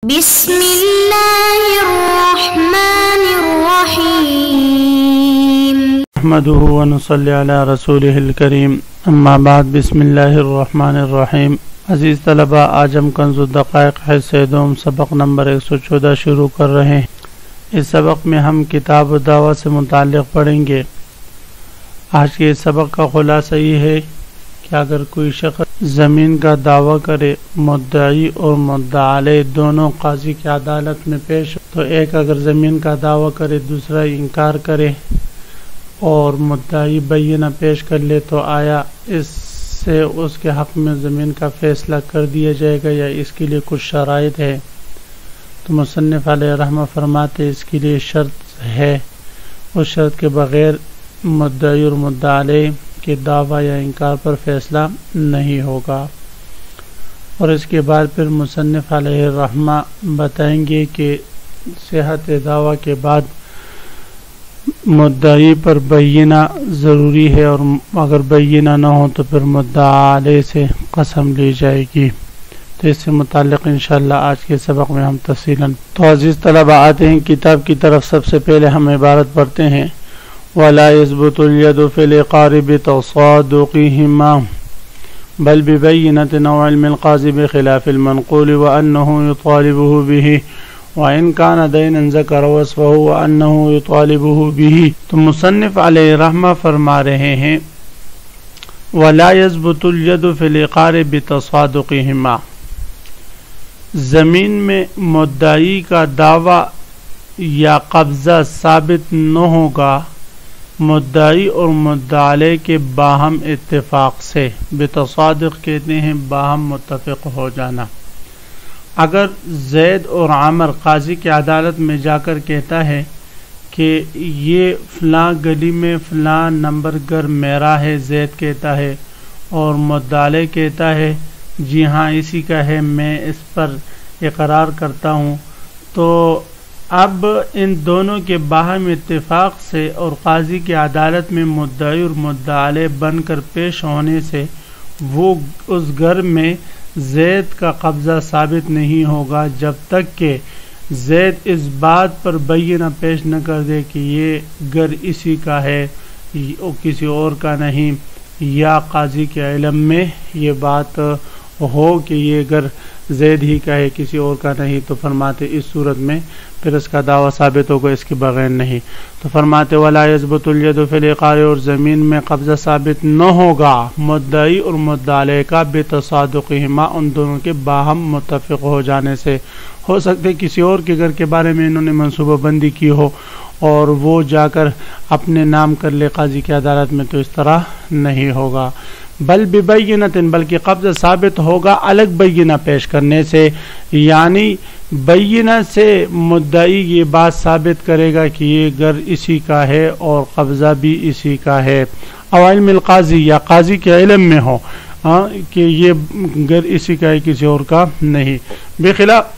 بسم اللہ الرحمن الرحیم نحمده ونصلی علی رسولہ الکریم اما بعد بسم اللہ الرحمن الرحیم۔ عزیز طلبہ، آج ہم کنز الدقائق حصہ دوم سبق نمبر 114 شروع کر رہے ہیں۔ اس سبق میں ہم کتاب الدعوہ سے متعلق پڑھیں گے۔ آج کے اس سبق کا خلاصہ یہ ہے کہ اگر کوئی شخص زمین کا دعویٰ کرے، مدعی اور مدعا علیہ دونوں قاضی کی عدالت میں پیش ہو، تو ایک اگر زمین کا دعویٰ کرے، دوسرا انکار کرے اور مدعی بینہ پیش کر لے، تو آیا اس سے اس کے حق میں زمین کا فیصلہ کر دیا جائے گا یا اس کے لیے کچھ شرائط ہے؟ تو مصنف علیہ رحمہ فرماتے اس کے لیے شرط ہے، اس شرط کے بغیر مدعی اور مدعا علیہ کے دعویٰ یا انکار پر فیصلہ نہیں ہوگا۔ اور اس کے بعد پھر مصنف علیہ رحمہ بتائیں گے کہ صحت دعویٰ کے بعد مدعی پر بینہ ضروری ہے، اور اگر بینہ نہ ہو تو پھر مدعا علیہ سے قسم لی جائے گی۔ تو اس سے متعلق انشاءاللہ آج کے سبق میں ہم تفصیلاً۔ تو عزیز طلبہ، آتے ہیں کتاب کی طرف۔ سب سے پہلے ہم عبارت پڑھتے ہیں: وَلَا يَثْبُتُ الْيَدُ فِي الْإِقْرَارِ بِتَصَادُقِهِمَا بَلْ بِبَيِّنَةٍ أَوْ عِلْمِ الْقَاضِ بِخِلَافِ الْمَنْقُولِ وَأَنَّهُ يُطَالِبُهُ بِهِ وَإِنْ كَانَ دَيْنًا ذَكَرَ وَصْفَهُ وَأَنَّهُ يُطَالِبُهُ بِهِ۔ تو مصنف علیہ رحمہ فرما رہے ہیں وَلَا يَثْبُتُ الْيَدُ فِي الْإِقْرَارِ بِتَصَادُقِهِمَا، زمین میں مدعی کا دعویٰ یا قبضہ ثابت نہ ہوگا مدعی اور مدعا علیہ کے باہم اتفاق سے۔ بتصادق کہتے ہیں باہم متفق ہو جانا۔ اگر زید اور عمر قاضی کی عدالت میں جا کر کہتا ہے کہ یہ فلاں گلی میں فلاں نمبر گھر میرا ہے، زید کہتا ہے، اور مدعا علیہ کہتا ہے جی ہاں اسی کا ہے، میں اس پر اقرار کرتا ہوں، تو اب ان دونوں کے باہم اتفاق سے اور قاضی کی عدالت میں مدعی اور مدعا علیہ بن کر پیش ہونے سے وہ اس گھر میں زید کا قبضہ ثابت نہیں ہوگا جب تک کہ زید اس بات پر بینہ پیش نہ کر دے کہ یہ گھر اسی کا ہے کسی اور کا نہیں، یا قاضی کے علم میں یہ بات ہو کہ یہ گھر زید ہی کا ہے کسی اور کا نہیں۔ تو فرماتے اس صورت میں پھر اس کا دعویٰ ثابت ہوگا، اس کے بغیر نہیں۔ تو فرماتے وَلَا يَثْبُتُ الْيَدُ فِي الْإِقْرَارِ، اور زمین میں قبضہ ثابت نہ ہوگا مدعی اور مدعا علیہ کا بِتَصَادُقِهِمَا، ان دونوں کے باہم متفق ہو جانے سے۔ ہو سکتے کسی اور کے گھر کے بارے میں انہوں نے منصوبہ بندی کی ہو اور وہ جا کر اپنے نام کر لے قاضی کی عدالت میں، تو اس طرح نہیں ہوگا۔ بل ببینۃ، بلکہ قبضہ ثابت ہوگا الگ بینہ پیش کرنے سے، یعنی بینہ سے مدعی یہ بات ثابت کرے گا کہ یہ گھر اسی کا ہے اور قبضہ بھی اسی کا ہے، او علم القاضی، یا قاضی کے علم میں ہو کہ یہ گھر اسی کا ہے کسی اور کا نہیں۔ بخلاف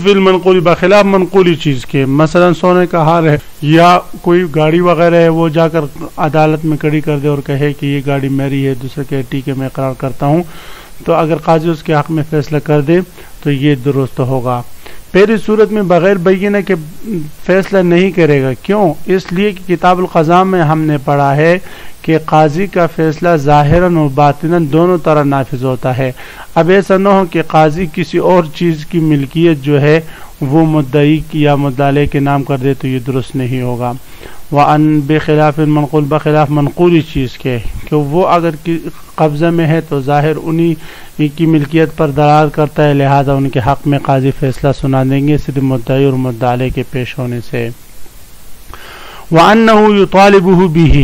فی المنقول، بخلاف منقولی چیز کے، مثلا سونے کا ہار ہے یا کوئی گاڑی وغیرہ ہے، وہ جا کر عدالت میں کھڑی کر دے اور کہے کہ یہ گاڑی میری ہے، دوسرے کہ ٹھیک ہے میں اقرار کرتا ہوں، تو اگر قاضی اس کے حق میں فیصلہ کر دے تو یہ درست ہوگا۔ پہلی صورت میں بغیر بینہ کے فیصلہ نہیں کرے گا۔ کیوں؟ اس لیے کہ کتاب القضاء میں ہم نے پڑھا ہے کہ قاضی کا فیصلہ ظاہراً و باطناً دونوں طرح نافذ ہوتا ہے۔ اب ایسا نہ ہو کہ قاضی کسی اور چیز کی ملکیت جو ہے وہ مدعی یا مدعا علیہ کے نام کر دے، تو یہ درست نہیں ہوگا۔ وَأَن بِخِلَافِ الْمَنْقُولِ، بخلاف منقولی چیز کے، کہ وہ اگر قبضہ میں ہے تو ظاہر انہی کی ملکیت پر دلالت کرتا ہے، لہذا ان کے حق میں قاضی فیصلہ سنا دیں گے صرف مدعی اور مدعا علیہ کے پیش ہونے سے۔ وَأَنَّهُ يُطَالِبُهُ بِهِ،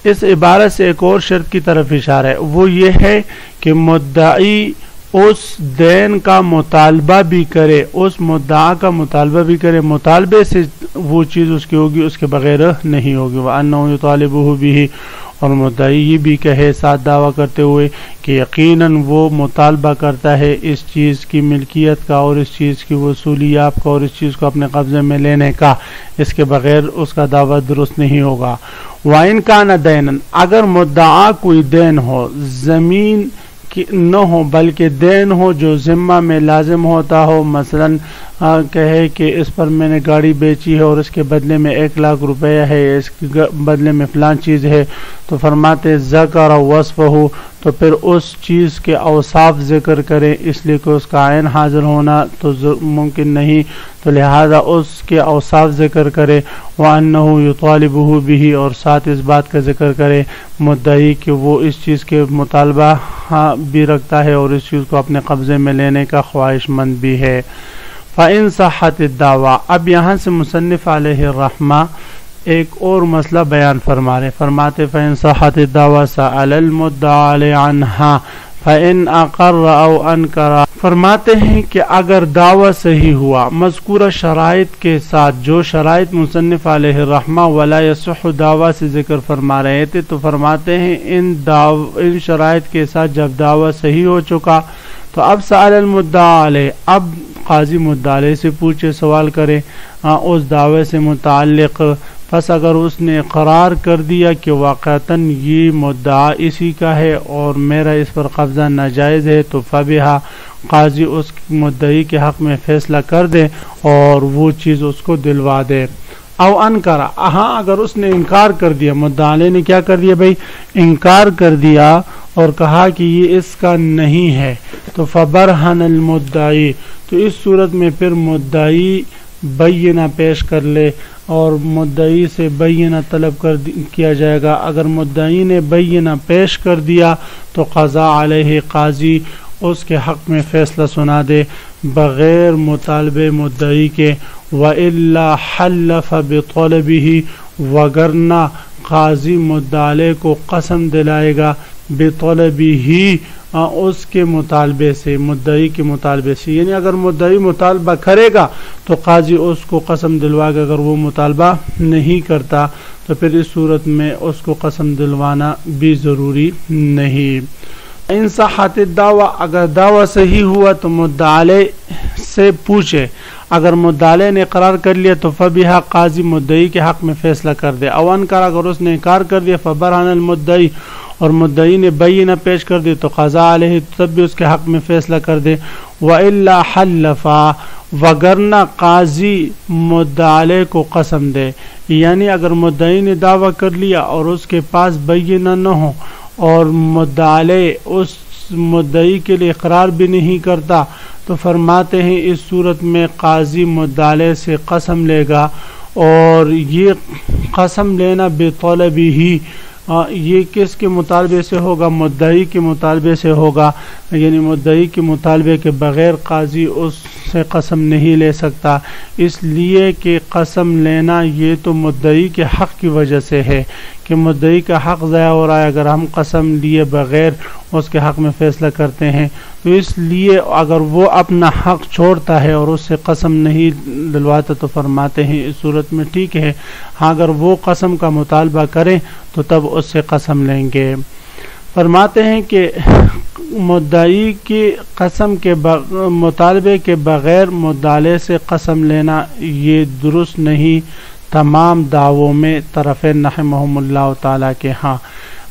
اس عبارت سے ایک اور شرط کی طرف اشارہ ہے، وہ یہ ہے کہ مدعی اس دین کا مطالبہ بھی کرے، اس مدعا کا مطالبہ بھی کرے، مطالبے سے وہ چیز اس کی ہوگی، اس کے بغیر نہیں ہوگی۔ وَأَنَّهُ يُطَالِبُهُ بِهِ، اور مدعی یہ بھی کہے ساتھ دعویٰ کرتے ہوئے کہ یقیناً وہ مطالبہ کرتا ہے اس چیز کی ملکیت کا اور اس چیز کی وصولیاب کا اور اس چیز کو اپنے قبضے میں لینے کا، اس کے بغیر اس کا دعویٰ درست نہیں ہوگا۔ وَإِنْ كَانَ دَيْنًا، اگر مدعا کوئی دین ہو، زمین نہ ہو بلکہ دین ہو جو ذمہ میں لازم ہوتا ہو. مثلاً کہے کہ اس پر میں نے گاڑی بیچی ہے اور اس کے بدلے میں 1,00,000 روپیہ ہے، اس کے بدلے میں فلان چیز ہے، تو فرماتے ذکر وصفہ، تو پھر اس چیز کے اوصاف ذکر کریں، اس لیے کہ اس کا عین حاضر ہونا تو ممکن نہیں، تو لہذا اس کے اوصاف ذکر کرے. وَأَنَّهُ يُطَالِبُهُ بِهِ، اور ساتھ اس بات کا ذکر کرے مدعی کہ وہ اس چیز کے مطالبہ بھی رکھتا ہے اور اس چیز کو اپنے قبضے میں لینے کا خواہش مند بھی ہے. فَإِن صَحَّتِ الدَّعْوَىٰ، اب یہاں سے مصنف علیہ الرحمہ ایک اور مسئلہ بیان فرماتے فَإِن صَحَّتِ الدَّعْوَىٰ سَأَلَ الْمُدَّعَى عَلَيْهِ عَنْهَا فَإِنْ أَقَرَّ أَوْ أَنْكَرَ. فرماتے ہیں کہ اگر دعویٰ صحیح ہوا مذکورہ شرائط کے ساتھ، جو شرائط مصنف علیہ الرحمہ ولا یصح دعویٰ سے ذکر فرما رہے تھے، تو فرماتے ہیں ان شرائط کے ساتھ جب دعویٰ صحیح ہو چکا تو اب سأل المدعی علیہ، اب قاضی مدعی سے پوچھے، سوال کرے اس دعوے سے متعلق. پس اگر اس نے اقرار کر دیا کہ واقعتاً یہ مدعا اسی کا ہے اور میرا اس پر قبضہ ناجائز ہے، تو فبہا، قاضی اس مدعی کے حق میں فیصلہ کر دے اور وہ چیز اس کو دلوا دے. او انکرا، اگر اس نے انکار کر دیا، مدعی نے کیا کر دیا بھائی، انکار کر دیا اور کہا کہ یہ اس کا نہیں ہے، تو فبرہن المدعی، تو اس صورت میں پھر مدعی بینہ پیش کر لے اور مدعی سے بینہ طلب کیا جائے گا. اگر مدعی نے بینہ پیش کر دیا تو قضا علیہ، قاضی اس کے حق میں فیصلہ سنا دے بغیر مطالبے مدعی کے. وَإِلَّا حَلَّفَ بِطَلَبِهِ، وگرنہ قاضی مدعی کو قسم دلائے گا بِطَلَبِهِ، اس کے مطالبے سے، مدعی کے مطالبے سے، یعنی اگر مدعی مطالبہ کرے گا تو قاضی اس کو قسم دلوائے گا. اگر وہ مطالبہ نہیں کرتا تو پھر اس صورت میں اس کو قسم دلوانا بھی ضروری نہیں. ان صحت الدعویٰ، اگر دعویٰ صحیح ہوا تو مدعی سے پوچھے، اگر مدعی نے اقرار کر لیا تو فبہا، قاضی مدعی کے حق میں فیصلہ کر دے. او انکر، اگر اس نے انکار کر دیا، فبرہن المدعی، اور مدعی نے بینہ پیش کر دی تو قضا علیہ، تب بھی اس کے حق میں فیصلہ کر دے. وَإِلَّا حَلَّفَا، وگرنہ قاضی مدعی کو قسم دے، یعنی اگر مدعی نے دعویٰ کر لیا اور اس کے پاس بینہ نہ ہو اور مدعی اس مدعی کے لیے اقرار بھی نہیں کرتا، تو فرماتے ہیں اس صورت میں قاضی مدعی سے قسم لے گا، اور یہ قسم لینا بطلبہ، یہ کس کے مطالبے سے ہوگا، مدعی کے مطالبے سے ہوگا، یعنی مدعی کے مطالبے کے بغیر قاضی اس سے قسم نہیں لے سکتا، اس لیے کہ قسم لینا یہ تو مدعی کے حق کی وجہ سے ہے کہ مدعی کا حق ضائع ہو رہا ہے اگر ہم قسم لیے بغیر اس کے حق میں فیصلہ کرتے ہیں. تو اس لیے اگر وہ اپنا حق چھوڑتا ہے اور اس سے قسم نہیں دلواتا تو فرماتے ہیں اس صورت میں ٹھیک ہے. ہاں اگر وہ قسم کا مطالبہ کریں تو تب اس سے قسم لیں گے. فرماتے ہیں کہ مدعی کی قسم کے مطالبے کے بغیر مدعی سے قسم لینا یہ درست نہیں تمام دعووں میں طرفین رحمہم اللہ تعالیٰ کے ہاں.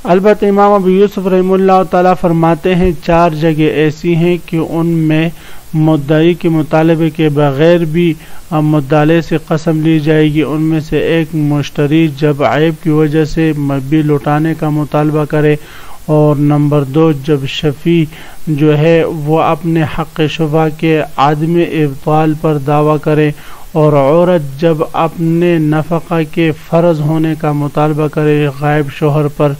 البتہ امام ابو یوسف رحمہ اللہ تعالیٰ فرماتے ہیں 4 جگہ ایسی ہیں کہ ان میں مدعی کے مطالبے کے بغیر بھی مدعی سے قسم لی جائے گی. ان میں سے ایک مشتری جب عیب کی وجہ سے مبی لوٹانے کا مطالبہ کرے، اور نمبر 2 جب شفیع جو ہے وہ اپنے حق شفا کے عدم ابطال پر دعویٰ کرے، اور عورت جب اپنے نفقہ کے فرض ہونے کا مطالبہ کرے غائب شوہر پر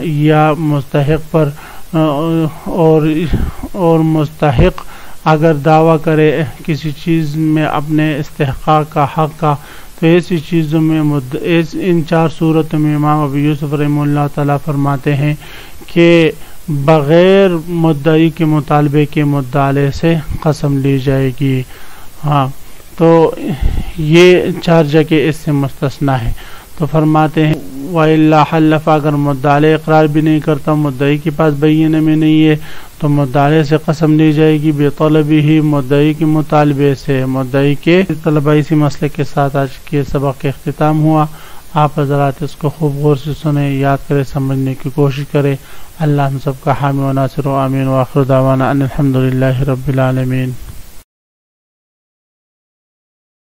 یا مستحق پر، اور مستحق اگر دعویٰ کرے کسی چیز میں اپنے استحقاق کا حق کا، تو ایسی چیزوں میں ان 4 صورتوں میں امام ابو یوسف رحمہ اللہ تعالیٰ فرماتے ہیں کہ بغیر مدعی کے مطالبے کے مدعی سے قسم لی جائے گی. ہاں تو یہ 4 جگہ اس سے مستثنا ہے. تو فرماتے ہیں وَإِلَّا حَلَّفَ، اگر مدعی اقرار بھی نہیں کرتا، مدعی کے پاس بینہ میں نہیں ہے، تو مدعی سے قسم لی جائے گی بطلبہ، مدعی کے مطالبے سے. مدعی کے طلبہ اسی مسئلے کے ساتھ آج کے سبق کا اختتام ہوا. آپ حضرات اس کو خوب غور سے سنیں، یاد کریں، سمجھنے کی کوشش کریں۔ اللہ ہم سب کا حامی و ناصر و آمین، وآخر دعوانا ان الحمدللہ رب العالمین۔